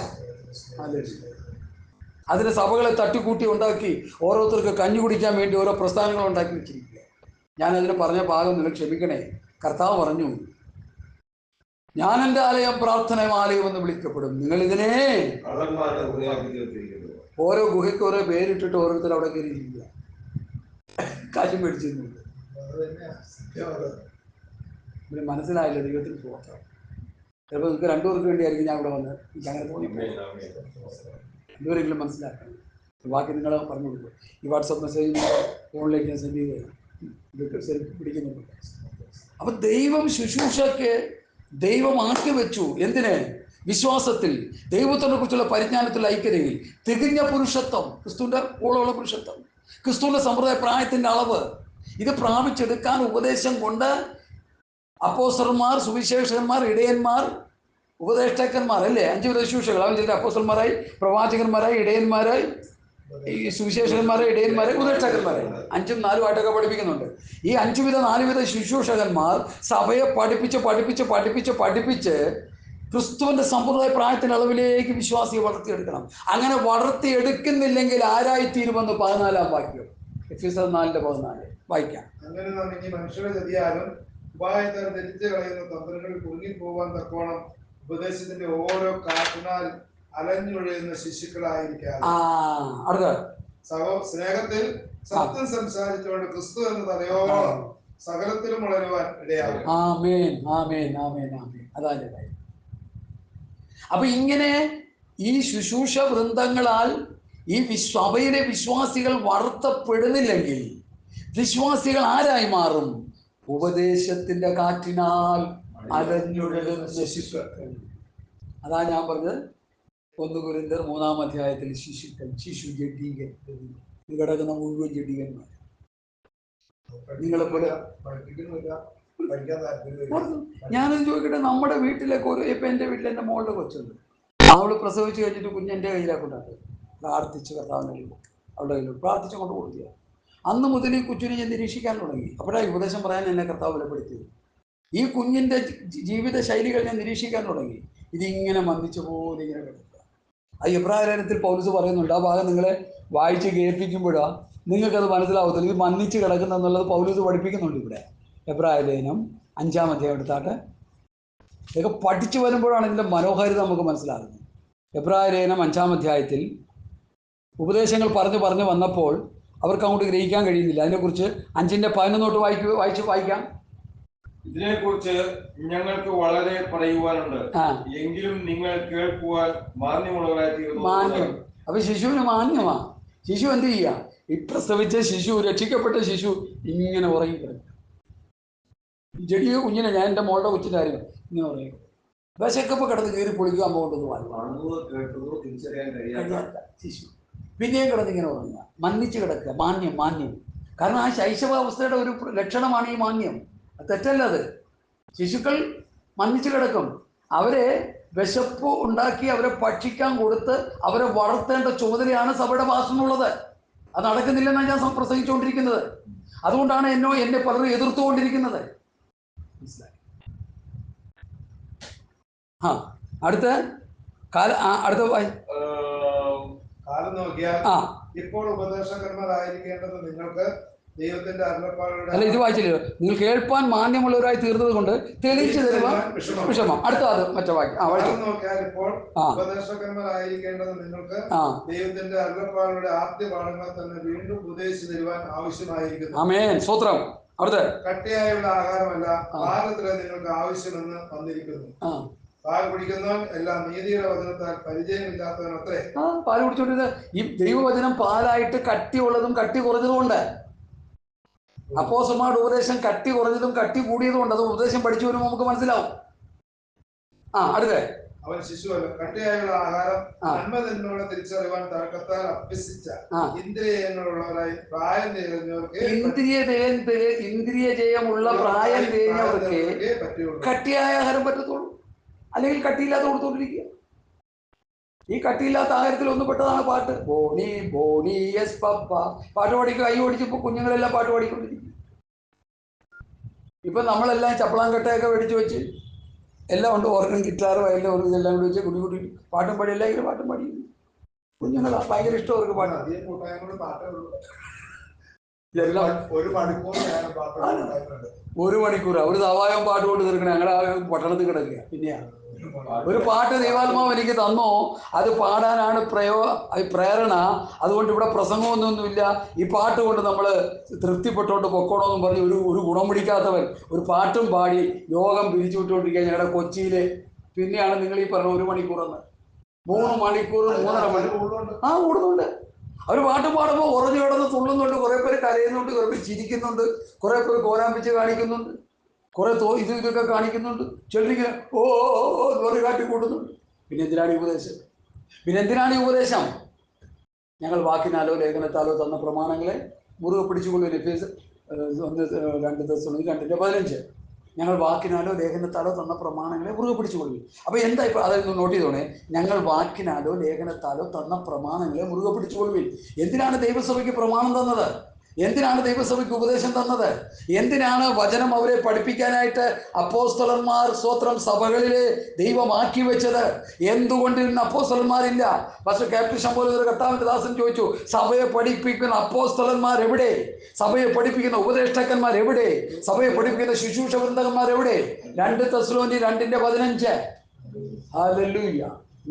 അതിന് സഭകളെ തട്ടിക്കൂട്ടി ഉണ്ടാക്കി ഓരോരുത്തർക്ക് കഞ്ഞി കുടിക്കാൻ വേണ്ടി ഓരോ പ്രസ്ഥാനങ്ങൾ ഉണ്ടാക്കി വെച്ചിരിക്കുക. ഞാനതിന് പറഞ്ഞ ഭാഗം നിങ്ങൾ ക്ഷമിക്കണേ. കർത്താവ് പറഞ്ഞു, ഞാൻ എൻ്റെ ആലയം പ്രാർത്ഥനാലയം എന്ന് വിളിക്കപ്പെടും. നിങ്ങൾ ഇതിനെ ഓരോ ഗുഹയ്ക്ക് ഓരോ പേരിട്ടിട്ട് ഓരോരുത്തർ അവിടെ കയറിയിരിക്കുക, കാശും മേടിച്ചിരുന്നുണ്ട്. മനസ്സിലായില്ല. ദൈവത്തിന് പോകാം. ചിലപ്പോൾ നിങ്ങൾക്ക് രണ്ടുപേർക്ക് വേണ്ടിയായിരിക്കും ഞാൻ ഇവിടെ വന്നത്. എനിക്ക് അങ്ങനെ തോന്നി. രണ്ടുപേരെങ്കിലും മനസ്സിലാക്കണം. ബാക്കി നിങ്ങൾ പറഞ്ഞു കൊടുക്കും. ഈ വാട്സപ്പ് മെസ്സേജ് ഫോണിലേക്ക് ഞാൻ സെൻഡ് ചെയ്ത് ഇതൊക്കെ സെൽഫി പിടിക്കുന്നുണ്ട്. അപ്പം ദൈവം ശുശ്രൂഷയ്ക്ക് ദൈവമാക്കി വെച്ചു. എന്തിന്? വിശ്വാസത്തിൽ, ദൈവത്തിനെ കുറിച്ചുള്ള പരിജ്ഞാനത്തിൽ, ഐക്യതയിൽ തികഞ്ഞ പുരുഷത്വം, ക്രിസ്തുവിൻ്റെ കൂടെയുള്ള പുരുഷത്വം, ക്രിസ്തുവിൻ്റെ സമ്പ്രദായ പ്രായത്തിൻ്റെ അളവ്, ഇത് പ്രാപിച്ചെടുക്കാൻ ഉപദേശം കൊണ്ട് അപ്പോസ്തലന്മാർ, സുവിശേഷകന്മാർ, ഇടയന്മാർ, ഉപദേഷ്ടാക്കന്മാർ, അല്ലേ? 5 വിധ ശുശ്രൂഷകൾ. അവൻ ചില അപ്പോസ്തലന്മാരായി, പ്രവാചകന്മാരായി, ഇടയന്മാരായി, ഈ സുവിശേഷകന്മാരെ, ഇടയന്മാരെ, ഉപദേഷ്ടാക്കന്മാരെ, 5ഉം 4ഉം ആയിട്ടൊക്കെ പഠിപ്പിക്കുന്നുണ്ട്. ഈ 5 വിധ 4 വിധ ശുശ്രൂഷകന്മാർ സഭയെ പഠിപ്പിച്ച് ക്രിസ്തുവിൻ്റെ സമ്പ്രദായ പ്രായത്തിൻ്റെ അളവിലേക്ക് വിശ്വാസിയെ വളർത്തിയെടുക്കണം. അങ്ങനെ വളർത്തിയെടുക്കുന്നില്ലെങ്കിൽ ആരായിത്തീരുമെന്ന് 14-ാം വാക്യം, എഫെസ്യർ 4:14 വായിക്കാം. അങ്ങനെ നാം ഇനി മനുഷ്യരുടെ ചതിയാലും ഉപായത്താൽ ധരിച്ചു കളയുന്ന തന്ത്രങ്ങളിൽ കുടുങ്ങിപ്പോകാൻ തക്കോണം ഉപദേശത്തിന്റെ ഓരോ കാറ്റിനാൽ അലഞ്ഞുഴയുന്ന ശിശുക്കളായിരിക്കാം. സ്നേഹത്തിൽ സത്യം സംസാരിച്ചുകൊണ്ട് ക്രിസ്തു എന്ന തലയോളം സകലത്തിലും വളരുവാൻ ഇടയാകും. അതാണ്. അപ്പൊ ഇങ്ങനെ ഈ ശുശ്രൂഷ വൃന്ദങ്ങളാൽ ഈ സഭയിലെ വിശ്വാസികൾ വളർത്തപ്പെടുന്നില്ലെങ്കിൽ വിശ്വാസികൾ ആരായി മാറും? ഉപദേശത്തിന്റെ കാറ്റിനാൽ അലഞ്ഞുഴലുന്ന ശിശുക്കൾ. അതാ ഞാൻ പറഞ്ഞത് 1 കൊരിന്ത്യർ 3-ാം അധ്യായത്തിൽ ശിശു ജഡീകൻ കിടക്കുന്ന മുഴുവൻ ജഡീകന്മാർ നിങ്ങളെപ്പോലെ. ഞാനത് ചോദിക്കട്ടെ, നമ്മുടെ വീട്ടിലൊക്കെ ഇപ്പം എൻ്റെ വീട്ടിൽ എൻ്റെ മോളുടെ കൊച്ചുണ്ട്. അവള് പ്രസവിച്ച് കഴിഞ്ഞിട്ട് കുഞ്ഞെൻ്റെ കയ്യിലാക്കൊണ്ടാണ് പ്രാർത്ഥിച്ച് കർത്താവിൻ്റെ കയ്യിൽ, അവളുടെ കയ്യിൽ പ്രാർത്ഥിച്ച് കൊണ്ട് കൊടുക്കുക. അന്ന് മുതൽ ഈ കൊച്ചിനെ ഞാൻ നിരീക്ഷിക്കാൻ തുടങ്ങി. അപ്പോഴാണ് ഉപദേശം പറയാൻ എന്നെ കർത്താവ് ബലപ്പെടുത്തിയത്. ഈ കുഞ്ഞിൻ്റെ ജീവിത ശൈലികൾ ഞാൻ നിരീക്ഷിക്കാൻ തുടങ്ങി. ഇതിങ്ങനെ മന്ദിച്ച പോലെ ഇങ്ങനെ കിടക്കുക. ആ എബ്രായ ലേഖനത്തിൽ പൗലോസ് പറയുന്നുണ്ട്. ആ ഭാഗം നിങ്ങളെ വായിച്ച് കേൾപ്പിക്കുമ്പോഴാണ് നിങ്ങൾക്കത് മനസ്സിലാവത്തില്ല. ഇത് മന്ദിച്ച് കിടക്കുന്നെന്നുള്ളത് പൗലോസ് പഠിപ്പിക്കുന്നുണ്ട് ഇവിടെ. എബ്രായ ലേഖനം 5-ാം അധ്യായം എടുത്താട്ട് ഇതൊക്കെ പഠിച്ചു വരുമ്പോഴാണ് ഇതിൻ്റെ മനോഹാരിത നമുക്ക് മനസ്സിലാകുന്നത്. എബ്രായ ലേഖനം 5-ാം അധ്യായത്തിൽ ഉപദേശങ്ങൾ പറഞ്ഞു വന്നപ്പോൾ അവർക്ക് അങ്ങോട്ട് ഗ്രഹിക്കാൻ കഴിയുന്നില്ല. അതിനെക്കുറിച്ച് 5-11 വായിക്കാം. ഇതിനെക്കുറിച്ച് ഞങ്ങൾക്ക് വളരെ പറയുവാനുണ്ട്, എങ്കിലും നിങ്ങൾ കേൾക്കുവാൻ മാന്യമുള്ളവരായി തീർന്നു. മാന്യം. അപ്പൊ ശിശുവിന് മാന്യമാ. ശിശു എന്ത് ചെയ്യുക? ഈ പ്രസവിച്ച ശിശു, രക്ഷിക്കപ്പെട്ട ശിശു ഇങ്ങനെ ഉറങ്ങിക്കിടക്കും. ജഡിയ കുഞ്ഞിനെ, ഞാൻ എൻ്റെ മോളുടെ കൊച്ചിൻ്റെ കാര്യം ഇങ്ങനെ ഉറങ്ങിക്കിടക്കും. വിശക്കപ്പോൾ കിടന്ന് കയറി പൊളിക്കാൻ പോകുന്നത് ശിശു പിന്നെയും കിടന്നിങ്ങനെ ഉറങ്ങുക, മന്നിച്ച് കിടക്കുക. മാന്യം. കാരണം ആ ശൈശവാവസ്ഥയുടെ ഒരു ലക്ഷണമാണ് ഈ മാന്യം. തെറ്റല്ലത്. ശിശുക്കൾ മന്നിച്ച് കിടക്കും. അവരെ വിശപ്പ് ഉണ്ടാക്കി അവരെ ഭക്ഷിക്കാൻ കൊടുത്ത് അവരെ വളർത്തേണ്ട ചുമതലയാണ് സഭയുടെ ഭാഗത്തുനിന്നുള്ളത്. അത് നടക്കുന്നില്ലെന്നാണ് ഞാൻ പ്രസംഗിച്ചുകൊണ്ടിരിക്കുന്നത്. അതുകൊണ്ടാണ് എന്നെ പലരും എതിർത്തുകൊണ്ടിരിക്കുന്നത്. മനസ്സിലായി? അടുത്ത കാലം നോക്കിയാൽ ഇപ്പോൾ ഉപദേശകന്മാരായിരിക്കേണ്ടത് നിങ്ങൾക്ക് ദൈവത്തിന്റെ അരുളപ്പാടുകളുടെ. അല്ല, ഇത് വായിച്ചില്ലല്ലോ. നിങ്ങൾ കേൾപ്പാൻ മാന്യമുള്ളവരായി തീർന്നത് കൊണ്ട് തെളിയിച്ചു തരുവാൻ വിഷമം. അടുത്ത അത് മറ്റേ വാക്യം നോക്കിയാൽ ഇപ്പോൾ ഉപദേശകന്മാരായിരിക്കേണ്ടത് നിങ്ങൾക്ക് ദൈവത്തിന്റെ അരുളപ്പാടുകളുടെ ആദ്യ പാഠങ്ങൾ തന്നെ വീണ്ടും ഉപദേശിച്ചു തരുവാൻ ആവശ്യമായിരിക്കുന്നു. ആമേൻ, സ്തോത്രം. അവിടുത്തെ കട്ടിയായുള്ള ആഹാരമല്ല പാലത്തിലെ നിങ്ങൾക്ക് ആവശ്യമെന്ന് വന്നിരിക്കുന്നു. പാൽ കുടിക്കുന്നവൻ എല്ലാം നീതിയുടെ വചനത്താൽ പരിചയമില്ലാത്തവനത്രേ. പാല് കുടിച്ചോണ്ടിരുന്നത് ഈ ദൈവവചനം പാലായിട്ട് കട്ടിയുള്ളതും കട്ടി കുറഞ്ഞതും ഉണ്ട്. അപ്പോസ്തലന്മാരുടെ ഉപദേശം കട്ടി കുറഞ്ഞതും കട്ടി കൂടിയതും ഉണ്ട്. അത് ഉപദേശം പഠിച്ചു വരുമ്പോൾ നമുക്ക് മനസ്സിലാവും. അടുത്ത അവൻ ശിശുവല്ല, കട്ടിയായുള്ള ആഹാരം നന്മ തന്നോടെ തിരിച്ചറിവാൻ തർക്കത്താൽ അഭ്യസിച്ച ഇന്ദ്രിയങ്ങളുള്ളവരായി പ്രായം തികഞ്ഞവർക്ക് ഇന്ദ്രിയ ജയമുള്ള പ്രായം തികഞ്ഞവർക്ക് കട്ടിയായ ആഹാരം പറ്റത്തുള്ളൂ. അല്ലെങ്കിൽ കട്ടിയില്ലാത്ത കൊടുത്തോണ്ടിരിക്കുക. ഈ കട്ടിയില്ലാത്ത ആഹാരത്തിൽ ഒന്ന് പെട്ടതാണ് പാട്ട്. ബോണി ബോണി യെസ് പപ്പ പാട്ട് പാടിക്കുക. കൈ ഓടിച്ചപ്പോൾ കുഞ്ഞുങ്ങളെല്ലാം പാട്ട് പാടിക്കൊണ്ടിരിക്കും. ഇപ്പൊ നമ്മളെല്ലാം ചപ്പളാങ്കട്ടയൊക്കെ മേടിച്ചു വെച്ച് എല്ലാം ഉണ്ട്. ഓർഗൻ ഗിറ്റാർ വയലിൻ ഓർഗൻ എല്ലാം കൂടി വെച്ച് കുടി കുട്ടി പാട്ടും പാടി എല്ലാവരും പാട്ടും പാടി. കുഞ്ഞുങ്ങളാ ഭയങ്കര ഇഷ്ടം അവർക്ക് പാട്ട്. ഒരു മണിക്കൂർ ഒരു സവായം പാട്ട് കൊണ്ട് തീർക്കണേ. ഞങ്ങളെ പട്ടണത്തിൽ കിടക്കുക. പിന്നെയാണ് ഒരു പാട്ട് ദൈവാത്മാവ് എനിക്ക് തന്നോ, അത് പാടാനാണ് പ്രേരണ. അതുകൊണ്ട് ഇവിടെ പ്രസംഗമൊന്നുമില്ല. ഈ പാട്ട് കൊണ്ട് നമ്മൾ തൃപ്തിപ്പെട്ടുകൊണ്ട് പൊക്കോണമെന്നും പറഞ്ഞ് ഒരു ഗുണം പിടിക്കാത്തവൻ ഒരു പാട്ടും പാടി യോഗം പിരിച്ചു വിട്ടുകൊണ്ടിരിക്കുക ഞങ്ങളുടെ കൊച്ചിയിൽ. പിന്നെയാണ് നിങ്ങൾ ഈ പറഞ്ഞ 1 മണിക്കൂറെന്ന് 3 മണിക്കൂർ 3.5 മണിക്കൂർ കൂടുന്നുണ്ട്. അവർ പാട്ട് പാടുമ്പോൾ ഉറഞ്ഞു കിടന്ന് തുള്ളുന്നുണ്ട്. കുറേ പേര് കരയുന്നുണ്ട്, കുറേ പേര് ചിരിക്കുന്നുണ്ട്, കുറേ പേര് കോരാമ്പിച്ച് കാണിക്കുന്നുണ്ട്, കുറെ ഇതൊക്കെ കാണിക്കുന്നുണ്ട്. ചെല്ലിങ്ങനെ ഓ എന്ന് കാട്ടി കൂട്ടുന്നുണ്ട്. പിന്നെ എന്തിനാണ് ഈ ഉപദേശം? ഞങ്ങൾ വാക്കിനാലോ ലേഖനത്താലോ തന്ന പ്രമാണങ്ങളെ മുറുകെ പിടിച്ചുകൊള്ളുവിൻ. എഫേസ്യർ 2:15 ഞങ്ങൾ വാക്കിനാലോ ലേഖനത്താലോ തന്ന പ്രമാണങ്ങളെ മുറുകെ പിടിച്ചുകൊള്ളുവിൻ. അപ്പൊ എന്താ ഇപ്പൊ അതൊന്ന് നോട്ട് ചെയ്തോണേ. ഞങ്ങൾ വാക്കിനാലോ ലേഖനത്താലോ തന്ന പ്രമാണങ്ങളെ മുറുകെ പിടിച്ചുകൊള്ളുവിൻ. എന്തിനാണ് ദൈവസഭയ്ക്ക് പ്രമാണം തന്നത്? എന്തിനാണ് ദൈവസഭയ്ക്ക് ഉപദേശം തന്നത്? എന്തിനാണ് വചനം അവരെ പഠിപ്പിക്കാനായിട്ട് അപ്പോസ്തലന്മാർ സ്വത്രം സഭകളിലെ ദൈവമാക്കി വെച്ചത്? എന്തുകൊണ്ട് ഇന്ന് അപ്പോസ്തലന്മാരില്ല? പക്ഷേ ക്യാപ്റ്റൻ ശംഭോലർ കർത്താവിന്റെ ദാസൻ ചോദിച്ചു, സഭയെ പഠിപ്പിക്കുന്ന അപ്പോസ്തലന്മാർ എവിടെ? സഭയെ പഠിപ്പിക്കുന്ന ഉപദേഷ്ടാക്കന്മാർ എവിടെ? സഭയെ പഠിപ്പിക്കുന്ന ശുശ്രൂഷ വൃന്ദകന്മാർ എവിടെ? 2 തെസ്സലോനിക്കർ 2:15. ഹല്ലേലൂയ.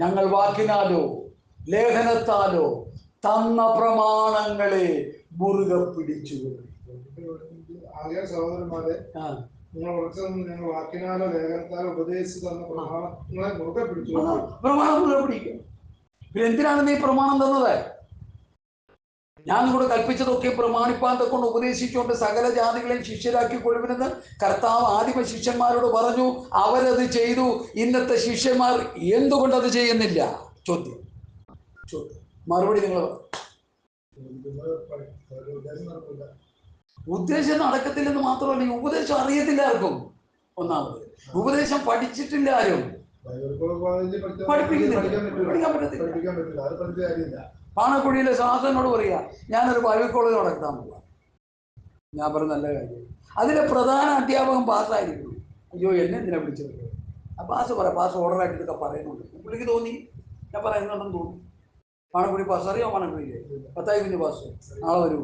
ഞങ്ങൾ വാക്കിനാലോ ലേഖനത്താലോ തന്ന പ്രമാണങ്ങളെ മുറുകെ പിടിച്ചു. സഹോദരന്മാരെ, നിങ്ങൾ ഞങ്ങൾ വാക്കിനാലോ ലേഖനത്താലോ ഉപദേശിച്ചു തന്ന പ്രമാണങ്ങളെ മുറുകെ പിടിച്ചു. പ്രമാണം മുറുകെ പിടിക്കും. പിന്നെ എന്തിനാണ് നീ പ്രമാണം തന്നത്? ഞാൻ നിങ്ങളോട് കൽപ്പിച്ചതൊക്കെ പ്രമാണിപ്പാൻ കൊണ്ട് ഉപദേശിച്ചുകൊണ്ട് സകല ജാതികളെയും ശിഷ്യരാക്കി കൊള്ളുവിനെന്ന് കർത്താവ് ആദിമ ശിഷ്യന്മാരോട് പറഞ്ഞു. അവരത് ചെയ്തു. ഇന്നത്തെ ശിഷ്യന്മാർ എന്തുകൊണ്ട് അത് ചെയ്യുന്നില്ല? ചോദ്യം. മറുപടി നിങ്ങൾ. ഉദ്ദേശം നടക്കത്തില്ലെന്ന് മാത്രമല്ല, ഈ ഉപദേശം അറിയത്തില്ല ആർക്കും. ഒന്നാമത് ഉപദേശം പഠിച്ചിട്ടില്ല ആരും. പഠിക്കാൻ പറ്റത്തില്ല. പാണക്കുടിയിലെ ശാസ്ത്രനോട് പറയാ, ഞാനൊരു ബൈബിൾ കോളേജ് നടത്താൻ പോവാ. ഞാൻ പറഞ്ഞ നല്ല കാര്യം. അതിലെ പ്രധാന അധ്യാപകൻ പാസ്സായിരിക്കും. അയ്യോ എന്നെ എന്തിനാ വിളിച്ചത്? ആ പാസ് പറയാം, പാസ് ഓർഡറായിട്ട് ഇതൊക്കെ പറയുന്നുണ്ട്. പുള്ളിക്ക് തോന്നി ഞാൻ പറയുന്നുണ്ടെന്ന് തോന്നി. പാണക്കുടി പാസ് അറിയാം. പാണക്കുടിയിലെ 10 കുഞ്ഞ് പാസ് നാളെ വരും.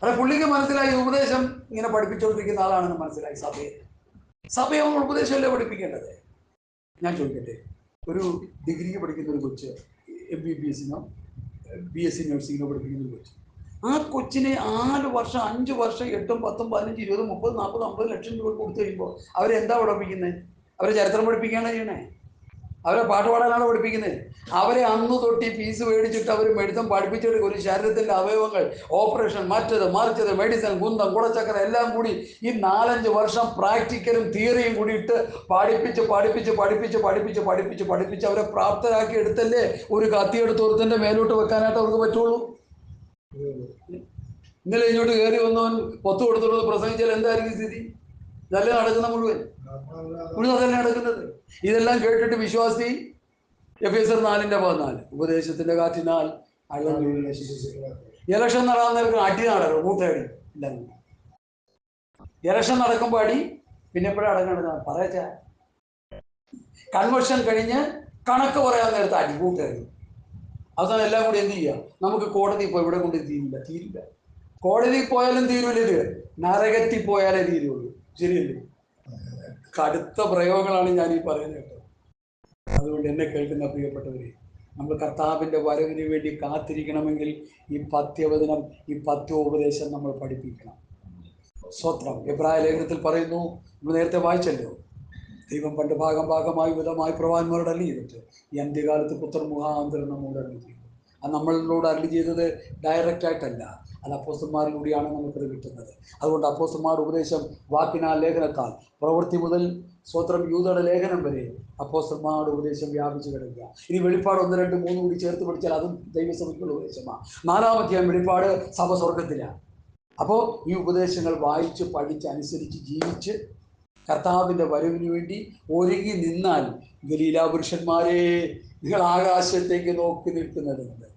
അതെ, പുള്ളിക്ക് മനസ്സിലായി ഉപദേശം ഇങ്ങനെ പഠിപ്പിച്ചുകൊണ്ടിരിക്കുന്ന ആളാണെന്ന് മനസ്സിലായി. സഭയെ ഉപദേശമല്ലേ പഠിപ്പിക്കേണ്ടത്? ഞാൻ ചോദിക്കട്ടെ, ഒരു ഡിഗ്രിക്ക് പഠിക്കുന്ന ഒരു കൊച്ച്, MBBS-നോ BSc നഴ്സിങ്ങിനോ പഠിപ്പിക്കുന്ന ഒരു കൊച്ച്, ആ കൊച്ചിനെ 4 വർഷം 5 വർഷം 8, 10, 15, 20, 30, 40, 50 ലക്ഷം രൂപ കൊടുത്തു കഴിയുമ്പോൾ അവരെന്താ പഠിപ്പിക്കുന്നത്? അവരെ ചരിത്രം പഠിപ്പിക്കുകയാണ് ചെയ്യണേ. അവരെ പാട്ട് പാടാനാണ് പഠിപ്പിക്കുന്നത്. അവരെ അന്ന് തൊട്ട് ഫീസ് മേടിച്ചിട്ട് അവർ മെഡിസിൻ പഠിപ്പിച്ചിട്ട് ഒരു ശരീരത്തിൻ്റെ അവയവങ്ങൾ ഓപ്പറേഷൻ, മറ്റത് മറിച്ചത്, മെഡിസിൻ, കുന്തം, കുടച്ചക്കര എല്ലാം കൂടി ഈ 4-5 വർഷം പ്രാക്ടിക്കലും തിയറിയും കൂടി ഇട്ട് പഠിപ്പിച്ച് അവരെ പ്രാപ്തരാക്കി എടുത്തല്ലേ ഒരു കത്തിയെടുത്ത് ഒരുത്തൻ്റെ മേലോട്ട് വെക്കാനായിട്ട് അവർക്ക് പറ്റുള്ളൂ. ഇന്നലെ ഇങ്ങോട്ട് കയറി വന്നവൻ 10 കൊടുത്തോട്ട് പ്രസംഗിച്ചാൽ എന്തായിരിക്കും സ്ഥിതി? ഇതല്ലേ നടക്കുന്ന മുഴുവൻ അതല്ലേ നടക്കുന്നത്. ഇതെല്ലാം കേട്ടിട്ട് വിശ്വാസി എഫേസ്യർ 4:14 ഉപദേശത്തിന്റെ കാറ്റിനാൽ ഇലക്ഷൻ നടന്നവർക്ക് അടി നടക്കും, കൂട്ടടി ഇല്ല. ഇലക്ഷൻ നടക്കുമ്പോൾ അടി, പിന്നെ എപ്പോഴും അടങ്ങേണ്ടതാണ് പറയച്ച. കൺവെൻഷൻ കഴിഞ്ഞ് കണക്ക് പറയാൻ നേരത്തെ അടി, കൂട്ടടി. അവസാനം എല്ലാം കൂടി എന്ത് ചെയ്യുക? നമുക്ക് കോടതി പോയി ഇവിടെ കൊണ്ട് തീരില്ല. കോടതിയിൽ പോയാലും തീരൂല, ഇത് നരകത്തിൽ പോയാലേ തീരുള്ളൂ. ശരിയല്ലേ? കടുത്ത പ്രയോഗങ്ങളാണ് ഞാൻ ഈ പറയുന്നത് കേട്ടോ. അതുകൊണ്ട് എന്നെ കേൾക്കുന്ന പ്രിയപ്പെട്ടവരെ, നമ്മൾ കർത്താവിൻ്റെ വരവിന് വേണ്ടി കാത്തിരിക്കണമെങ്കിൽ ഈ പഥ്യവചനം, ഈ പഥ്യോപദേശം നമ്മൾ പഠിപ്പിക്കണം. സ്വത്രം. എബ്രായ ലേഖനത്തിൽ പറയുന്നു, നമ്മൾ നേരത്തെ വായിച്ചല്ലോ, ദൈവം പണ്ട് ഭാഗമായി വിധമായി പ്രവാന്മാരോട് അരുളി ചെയ്തിട്ട് ഈ അന്ത്യകാലത്ത് പുത്രൻ മുഖാന്തരം നമ്മോട് അരുളി ചെയ്തു. അത് നമ്മളോട് അരുളി ചെയ്തത് ഡയറക്റ്റായിട്ടല്ല, അത് അപ്പോസ്തലന്മാരിലൂടെയാണ് നമുക്കത് കിട്ടുന്നത്. അതുകൊണ്ട് അപ്പോസ്തലന്മാരുടെ ഉപദേശം വാക്കിനാൽ, ലേഖനത്താൽ, പ്രവൃത്തി മുതൽ സ്വത്രം യൂദയുടെ ലേഖനം വരെ അപ്പോസ്തലന്മാരുടെ ഉപദേശം വ്യാപിച്ചു കിടക്കുക. ഇനി വെളിപ്പാട് 1, 2, 3 കൂടി ചേർത്ത് പഠിച്ചാൽ അതും ദൈവസഭയ്ക്കുള്ള ഉപദേശമാണ്. 4-ാം അധ്യായം വെളിപ്പാട് സഭ സ്വർഗത്തിലാണ്. അപ്പോൾ ഈ ഉപദേശങ്ങൾ വായിച്ച് പഠിച്ച് അനുസരിച്ച് ജീവിച്ച് കർത്താവിൻ്റെ വരവിന് വേണ്ടി ഒരുങ്ങി നിന്നാൽ, ഗലീലാ പുരുഷന്മാരെ, നിങ്ങൾ ആകാശത്തേക്ക് നോക്കി നിൽക്കുന്നതുണ്ട്.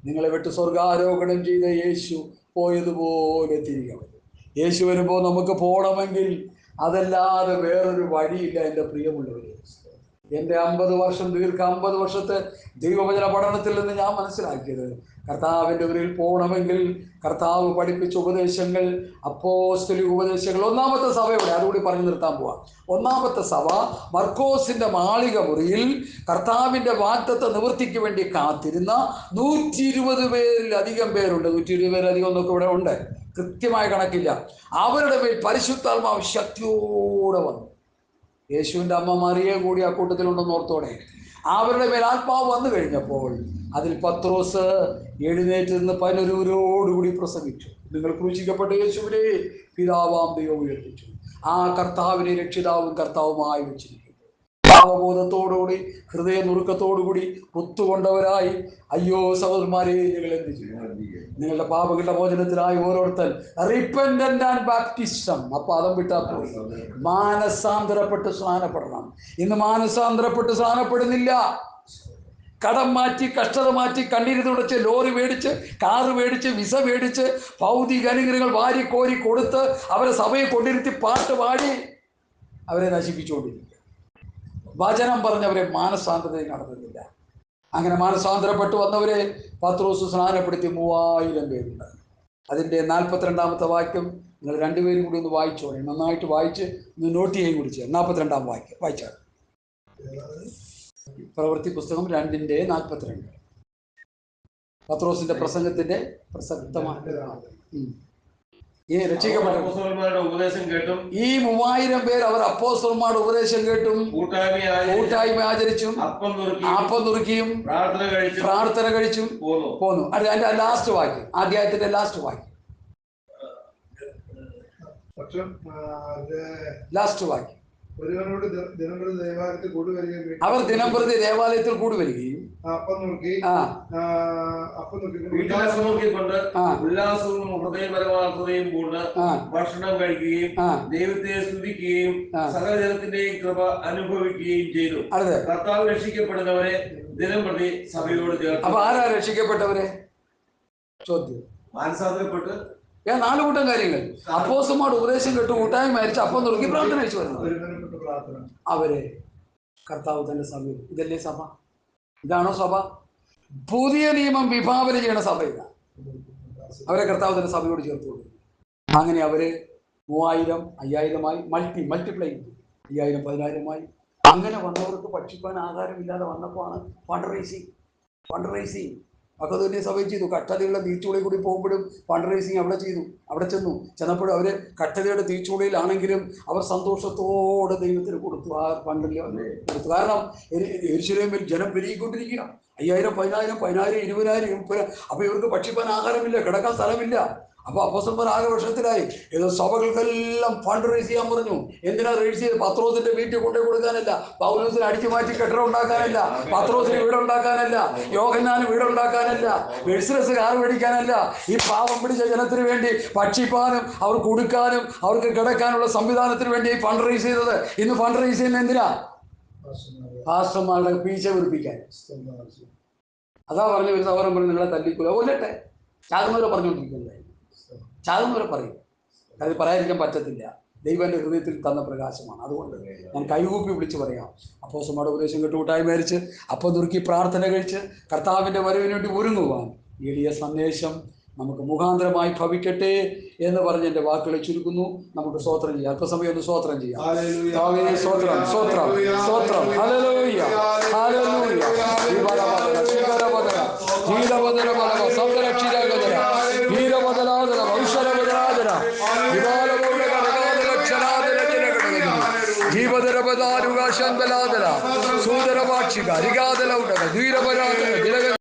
നിങ്ങളെ വിട്ട് സ്വർഗാരോഹണം ചെയ്ത യേശു പോയതുപോലെ തിരികെ വരും. യേശു വരുമ്പോൾ നമുക്ക് പോകണമെങ്കിൽ അതല്ലാതെ വേറൊരു വഴിയില്ല. എൻ്റെ പ്രിയമുള്ളവരെ, എൻ്റെ 50 വർഷത്തെ ദൈവവചന പഠനത്തിൽ നിന്ന് ഞാൻ മനസ്സിലാക്കിയത്, കർത്താവിൻ്റെ ഉരിൽ പോകണമെങ്കിൽ കർത്താവ് പഠിപ്പിച്ച ഉപദേശങ്ങൾ, അപ്പോസ്തലിക ഉപദേശങ്ങൾ. 1-ാമത്തെ സഭ ഇവിടെ, അതുകൂടി പറഞ്ഞു നിർത്താൻ പോവാം. 1-ാമത്തെ സഭ മർക്കോസിൻ്റെ മാളിക മുറിയിൽ കർത്താവിൻ്റെ വാഗ്ദത്ത നിവൃത്തിക്ക് വേണ്ടി കാത്തിരുന്ന 120 പേരിലധികം പേരുണ്ട്. 120 പേരധികം ഒന്നൊക്കെ ഇവിടെ ഉണ്ട്, കൃത്യമായ കണക്കില്ല. അവരുടെ മേൽ പരിശുദ്ധാത്മാവ് ശക്തിയോടെ വന്നു. യേശുവിൻ്റെ അമ്മ മറിയ കൂടി ആ കൂട്ടത്തിലുണ്ടെന്ന് ഓർത്തോടെ. അവരുടെ മേൽ ആത്മാവ് വന്നു കഴിഞ്ഞപ്പോൾ അതിൽ പത്രോസ് എഴുന്നേറ്റ് നിന്ന് പലരോടുകൂടി പ്രസംഗിച്ചു, നിങ്ങൾ ക്രൂശിക്കപ്പെട്ട യേശുവിനെ പിതാവാം ദൈവം ഉയർപ്പിച്ചു. ആ കർത്താവിനെ രക്ഷിതാവും കർത്താവുമായി വെച്ചിരിക്കുന്നു. ഭാവബോധത്തോടുകൂടി, ഹൃദയ നുറുക്കത്തോടുകൂടി ഒത്തുകൊണ്ടവരായി, അയ്യോ സഹോദരന്മാരെ, നിങ്ങൾ എന്ത് ചെയ്യും? നിങ്ങളുടെ പാപങ്ങളുടെ മോചനത്തിനായി ഓരോരുത്തർ റിപ്പന്റന്റ് ആൻഡ് ബാപ്റ്റിസം, അപ്പം അതം വിട്ടാൽ പോയി, മാനസാന്തരപ്പെട്ട് സ്നാനപ്പെടണം. ഇന്ന് മാനസാന്തരപ്പെട്ട് സ്നാനപ്പെടുന്നില്ല. കടം മാറ്റി, കഷ്ടത മാറ്റി, കണ്ണീര് തുടച്ച്, ലോറി മേടിച്ച്, കാറ് മേടിച്ച്, വിസ മേടിച്ച്, ഭൗതിക അനുഗ്രഹങ്ങൾ വാരിക്കോരി കൊടുത്ത് അവരെ സഭയെ കൊണ്ടിരുത്തി പാട്ട് പാടി അവരെ നശിപ്പിച്ചുകൊണ്ടിരിക്കുക. വചനം പറഞ്ഞവരെ മാനസാന്തരതയിൽ നടത്തുന്നില്ല. അങ്ങനെ മാനസാന്തരപ്പെട്ട് വന്നവരെ പത്രോസ് സ്നാനപ്പെടുത്തി 3000 പേരുണ്ട്. അതിൻ്റെ 42-ാമത്തെ വാക്യം നിങ്ങൾ രണ്ടുപേരും കൂടി ഒന്ന് വായിച്ചോളെ, നന്നായിട്ട് വായിച്ച് ഒന്ന് നോട്ട് ചെയ്യുകയും കൂടി ചെയ്യാം. 42-ാം വാക്യം വായിച്ചാൽ, പ്രവൃത്തി പുസ്തകം 2:42, പത്രോസിന്റെ പ്രസംഗത്തിന്റെ പ്രസക്തമായ ഈ രക്ഷിക്കപ്പെട്ട ഉപദേശം കേട്ടും, ഈ 3000 പേർ അവർ അപ്പോസ്തലന്മാരുടെ ഉപദേശം കേട്ടും കൂട്ടായ്മ ആചരിച്ചും അപ്പം നുറുക്കിയും പ്രാർത്ഥന കഴിച്ചും പോന്നു. അതിന്റെ ലാസ്റ്റ് വാക്യം, അധ്യായത്തിന്റെ ലാസ്റ്റ് വാക്യം, ലാസ്റ്റ് വാക്യം. അവർ ദിനംപ്രതി ദേവാലയത്തിൽ കൂടി വരികയും ഉല്ലാസവും ഹൃദയപരമാർത്ഥതയും കൊണ്ട് ഭക്ഷണം കഴിക്കുകയും ദൈവത്തെ സ്തുതിക്കുകയും സകലജനത്തിന്റെയും കൃപ അനുഭവിക്കുകയും ചെയ്തു. കർത്താവ് രക്ഷിക്കപ്പെടുന്നവരെ ദിനംപ്രതി സഭയോട് ചേർത്ത്. അപ്പൊ ആരാ രക്ഷിക്കപ്പെട്ടവരെ? ചോദ്യം. മാനസാന്തരപ്പെട്ട് 4 കൂട്ടം കാര്യങ്ങൾ. അപ്പോസ്തലന്മാരുടെ ഉപദേശം കേട്ട് കൂട്ടായ്മ മരിച്ച് അപ്പം നുറുക്കി പ്രാർത്ഥന കഴിച്ചു വരുന്നു. അവരെ കർത്താവ് തന്നെ സഭ. ഇതല്ലേ സഭ? ഇതാണോ സഭ? പുതിയ നിയമം വിഭാവന ചെയ്യണ സഭ ഇതാണ്. അവരെ കർത്താവ് തന്നെ സഭയോട് ചേർത്ത് കൊടുക്കും. അങ്ങനെ അവര് 3000, 5000 മൾട്ടിപ്ലൈ 5000, 10000 അങ്ങനെ വന്നവർക്ക് ഭക്ഷിക്കാൻ ആഹാരമില്ലാതെ വന്നപ്പോൾ ആണ് ഫണ്ട് റൈസിങ് ഒക്കെ തന്നെ സഭ ചെയ്തു. കട്ടതയുള്ള തീച്ചുളയിൽ കൂടി പോകുമ്പോഴും ഫണ്ട് റൈസിങ് അവിടെ ചെയ്തു. അവിടെ ചെന്നപ്പോഴും അവർ കട്ടതയുടെ തീച്ചുളയിലാണെങ്കിലും അവർ സന്തോഷത്തോടെ ദൈവത്തിന് കൊടുത്തു. ആ ഫണ്ടിൽ കൊടുത്തു. കാരണം യെരൂശലേമിൽ ജനം പെരുകിക്കൊണ്ടിരിക്കുക. 5000, 10000, 10000, 20,000, 30,000. അപ്പോൾ ഇവർക്ക് ഭക്ഷിക്കാൻ ആഹാരമില്ല, കിടക്കാൻ സ്ഥലമില്ല. അപ്പോൾ അപ്പോസ്തലന്മാർ ആകെ വർഷത്തിലായി. ഏതോ സഭകൾക്കെല്ലാം ഫണ്ട് റൈസ് ചെയ്യാൻ പറഞ്ഞു. എന്തിനാ റൈസ് ചെയ്ത്? പത്രോസിന്റെ വീട്ടിൽ കൊണ്ടു കൊടുക്കാനല്ല, പൗലോസിന് അടിച്ചു മാറ്റി കെട്ടിടം ഉണ്ടാക്കാനല്ല, പത്രോസിന് വീടുണ്ടാക്കാനല്ല, യോഹന്നാന് വീടുണ്ടാക്കാനല്ല, ബിസിനസ് കാർ മേടിക്കാനല്ല. ഈ പാവം പിടിച്ച ജനത്തിന് വേണ്ടി ഭക്ഷിപ്പാനും അവർ കൊടുക്കാനും അവർക്ക് കിടക്കാനുള്ള സംവിധാനത്തിന് വേണ്ടി ഈ ഫണ്ട് റൈസ് ചെയ്തത്. ഇന്ന് ഫണ്ട് റൈസ് ചെയ്യുന്നത് എന്തിനാ? പാസ്റ്റർമാരുടെ പീച്ച വിളിപ്പിക്കാൻ. അതാ പറഞ്ഞു ഒരു സഹോദരൻ പറഞ്ഞു, നിങ്ങളെ തല്ലിക്കൂല കൊല്ലട്ടെ. ചാകുന്നവരെ പറഞ്ഞുകൊണ്ടിരിക്കുന്നത്, ചാകുന്നവരെ പറയും. അത് പറയാതിരിക്കാൻ പറ്റത്തില്ല. ദൈവം എൻ്റെ ഹൃദയത്തിൽ തന്ന പ്രകാശമാണ്. അതുകൊണ്ട് ഞാൻ കൈകൂപ്പി വിളിച്ച് പറയാം, അപ്പോസ്തലന്മാരുടെ ഉപദേശം കേട്ട് കൂട്ടായ്മ മരിച്ച് അപ്പം നുറുക്കി പ്രാർത്ഥന കഴിച്ച് കർത്താവിൻ്റെ വരവിന് വേണ്ടി ഒരുങ്ങുവാൻ എളിയ സന്ദേശം നമുക്ക് മുഖാന്തരമായി ഭവിക്കട്ടെ എന്ന് പറഞ്ഞ് എൻ്റെ വാക്കുകളെ ചുരുക്കുന്നു. നമുക്ക് സ്തോത്രം ചെയ്യാം. അല്പസമയം ഒന്ന് സ്തോത്രം ചെയ്യാം. സ്തോത്രം, സ്തോത്രം, സ്തോത്രം. Hallelujah, hallelujah. ശാന്തലാരുക ശാന്തലാതല സൂതരവാക്ഷിക അരികാതല ഉടക ധീരപരാധ